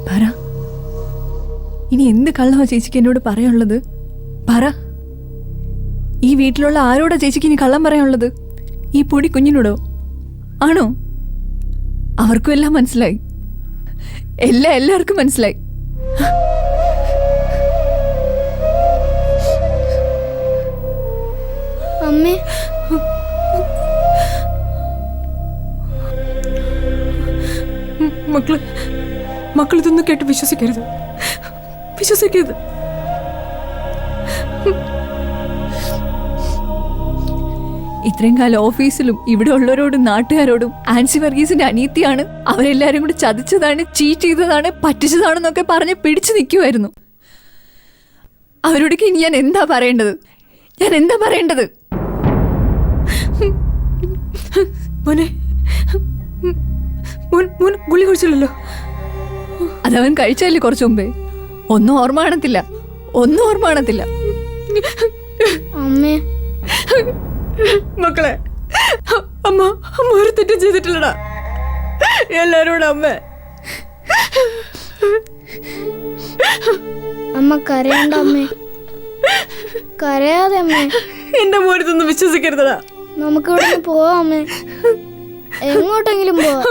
പറ, ഇനി എന്ത് കള്ളമാ ചേച്ചിക്ക് എന്നോട് പറയാനുള്ളത്? പറ. ഈ വീട്ടിലുള്ള ആരോടാ ചേച്ചിക്ക് ഇനി കള്ളം പറയാനുള്ളത്? ഈ പൊടി കുഞ്ഞിനോടോ? ആണോ? അവർക്കും എല്ലാം മനസ്സിലായി, എല്ലാവർക്കും മനസ്സിലായി. അമ്മേ, മക്കൾ ഇതൊന്നും കേട്ട് വിശ്വസിക്കരുത്. ഇത്രയും കാലം ഓഫീസിലും ഇവിടെ ഉള്ളവരോടും നാട്ടുകാരോടും ആൻസി വർഗീസിന്റെ അനിയത്തിയാണ്, അവരെല്ലാരും കൂടി ചതിച്ചതാണ്, ചീറ്റ് ചെയ്തതാണ്, പറ്റിച്ചതാണെന്നൊക്കെ പറഞ്ഞ് പിടിച്ചു നിൽക്കുമായിരുന്നു. അവരോടൊക്കെ ഇനി ഞാൻ എന്താ പറയേണ്ടത്? മോനെ, ഗുളി കുടിച്ചില്ലല്ലോ. അതവൻ കഴിച്ചല്ലേ കുറച്ചു മുമ്പേ. ഒന്നും ഓർമ്മ കാണത്തില്ല. അമ്മേ, മക്കളെ, അമ്മ ഒരു തെറ്റും ചെയ്തിട്ടില്ലടാ. എല്ലാരോടും അമ്മ കരയണ്ട അമ്മേ, കരയാതെ അമ്മേ. എന്റെ മോനത്തൊന്നും വിശ്വസിക്കരുതടാ. നമുക്ക് ഇവിടെ പോവാം അമ്മേ, എങ്ങോട്ടെങ്കിലും പോവാം.